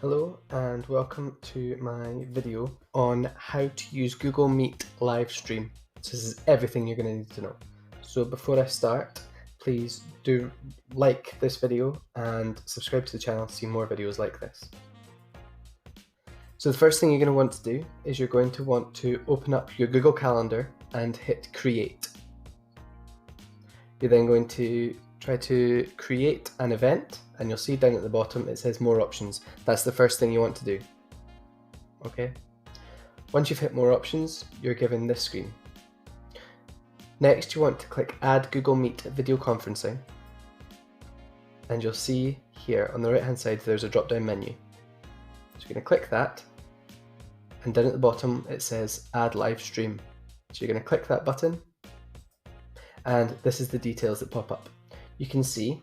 Hello and welcome to my video on how to use Google Meet live stream. So this is everything you're going to need to know. So before I start, please do like this video and subscribe to the channel to see more videos like this. So the first thing you're going to want to do is you're going to want to open up your Google Calendar and hit create. You're then going to try to create an event, and you'll see down at the bottom it says more options. That's the first thing you want to do. Okay. Once you've hit more options, you're given this screen. Next, you want to click Add Google Meet Video Conferencing, and you'll see here on the right hand side there's a drop down menu. So you're going to click that, and down at the bottom it says Add Live Stream. So you're going to click that button, and this is the details that pop up. You can see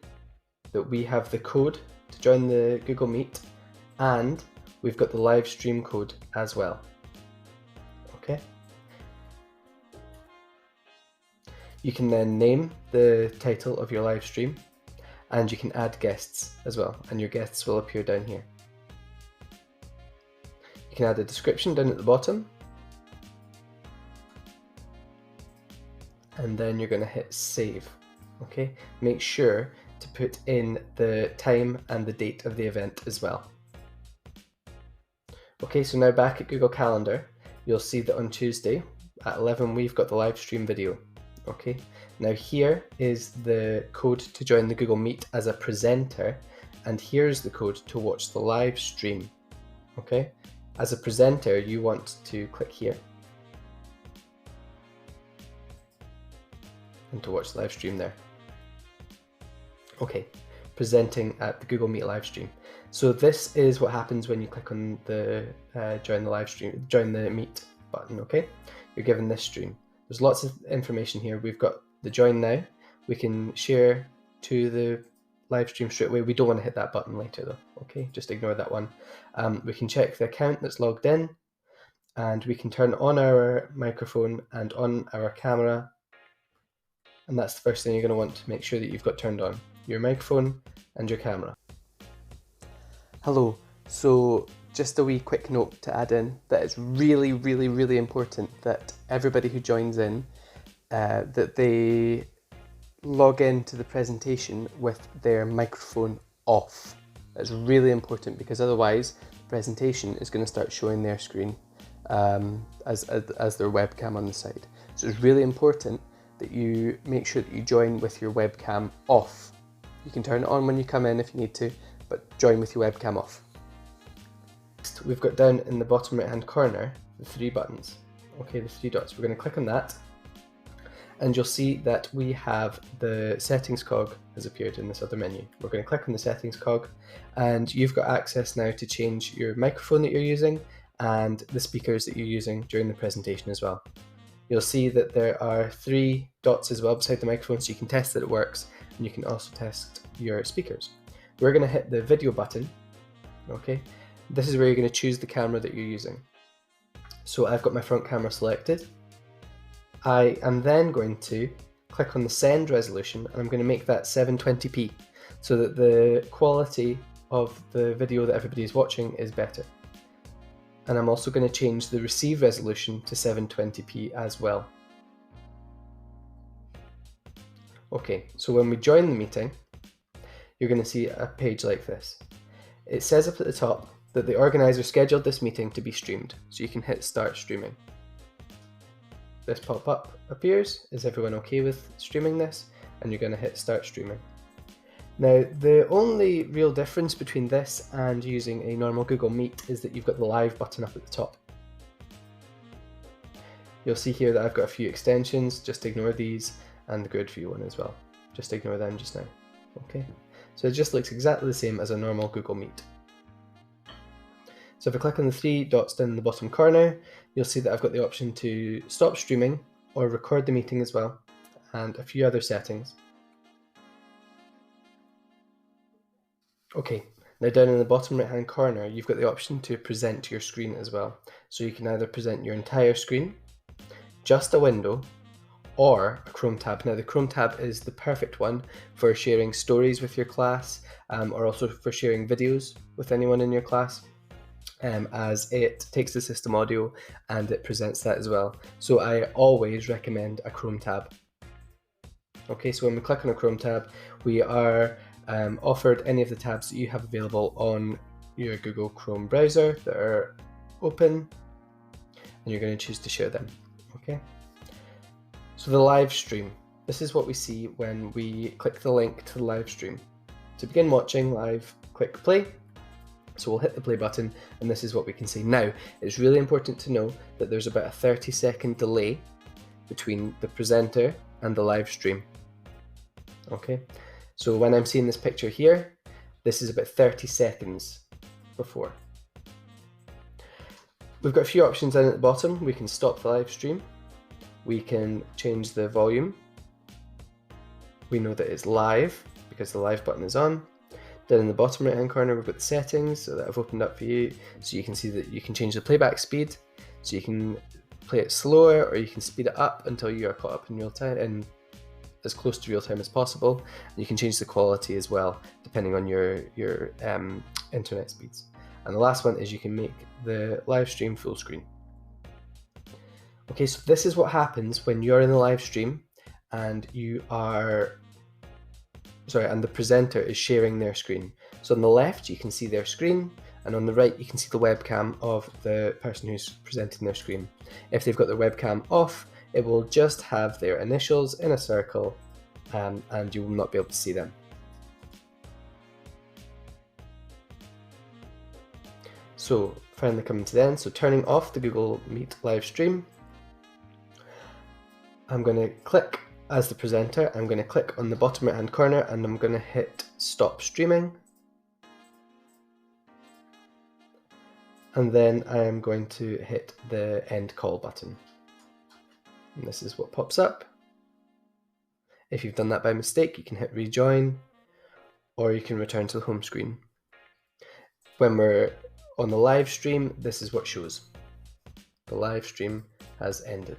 that we have the code to join the Google Meet, and we've got the live stream code as well. Okay. You can then name the title of your live stream, and you can add guests as well, and your guests will appear down here. You can add a description down at the bottom, and then you're going to hit save. Okay, make sure to put in the time and the date of the event as well. Okay, so now back at Google Calendar, you'll see that on Tuesday at 11 we've got the live stream video. Okay, now here is the code to join the Google Meet as a presenter, and here's the code to watch the live stream. Okay, as a presenter you want to click here and to watch the live stream there. Okay, presenting at the Google Meet live stream. So this is what happens when you click on the join the Meet button. Okay, you're given this stream. There's lots of information here. We've got the join now. We can share to the live stream straight away. We don't want to hit that button later though. Okay, just ignore that one. We can check the account that's logged in, and we can turn on our microphone and on our camera. And that's the first thing you're going to want to make sure that you've got turned on. Your microphone and your camera. Hello, so just a wee quick note to add in that it's really important that everybody who joins in, that they log into the presentation with their microphone off. That's really important, because otherwise the presentation is going to start showing their screen as their webcam on the side. So it's really important that you make sure that you join with your webcam off. You can turn it on when you come in if you need to, but join with your webcam off. Next, we've got down in the bottom right hand corner the three buttons. Okay, the three dots. We're going to click on that, and you'll see that we have the settings cog has appeared in this other menu. We're going to click on the settings cog, and you've got access now to change your microphone that you're using and the speakers that you're using during the presentation as well. You'll see that there are three dots as well beside the microphone, so you can test that it works, and you can also test your speakers. We're going to hit the video button. Okay, this is where you're going to choose the camera that you're using. So I've got my front camera selected. I am then going to click on the send resolution, and I'm going to make that 720p so that the quality of the video that everybody is watching is better. And I'm also going to change the receive resolution to 720p as well. Okay, so when we join the meeting, you're going to see a page like this. It says up at the top that the organizer scheduled this meeting to be streamed, so you can hit start streaming. This pop-up appears. Is everyone okay with streaming this? And you're going to hit start streaming. Now, the only real difference between this and using a normal Google Meet is that you've got the live button up at the top. You'll see here that I've got a few extensions, just ignore these, and the grid view one as well. Just ignore them just now. Okay, so it just looks exactly the same as a normal Google Meet. So if I click on the three dots down in the bottom corner, you'll see that I've got the option to stop streaming or record the meeting as well, and a few other settings. Okay, now down in the bottom right hand corner, you've got the option to present your screen as well. So you can either present your entire screen, just a window, or a Chrome tab. Now the Chrome tab is the perfect one for sharing stories with your class, or also for sharing videos with anyone in your class. as it takes the system audio and it presents that as well. So I always recommend a Chrome tab. Okay, so when we click on a Chrome tab, we are offered any of the tabs that you have available on your Google Chrome browser that are open, and you're going to choose to share them. Okay, so the live stream. This is what we see when we click the link to the live stream. To begin watching live, click play. So we'll hit the play button, and this is what we can see. Now, it's really important to know that there's about a 30-second delay between the presenter and the live stream. Okay, so when I'm seeing this picture here, this is about 30 seconds before. We've got a few options down at the bottom. We can stop the live stream. We can change the volume. We know that it's live because the live button is on. Down in the bottom right hand corner, we've got the settings that I've opened up for you, so you can see that you can change the playback speed, so you can play it slower or you can speed it up until you are caught up in real time and as close to real time as possible. And you can change the quality as well depending on your internet speeds. And the last one is you can make the live stream full screen. Okay, so this is what happens when you're in the live stream and and the presenter is sharing their screen. So on the left you can see their screen, and on the right you can see the webcam of the person who's presenting their screen. If they've got their webcam off, it will just have their initials in a circle, and you will not be able to see them. So finally coming to the end, so turning off the Google Meet live stream, I'm going to click as the presenter, I'm going to click on the bottom right hand corner and I'm going to hit stop streaming. And then I am going to hit the end call button. And this is what pops up. If you've done that by mistake, you can hit rejoin, or you can return to the home screen. When we're on the live stream, this is what shows. The live stream has ended.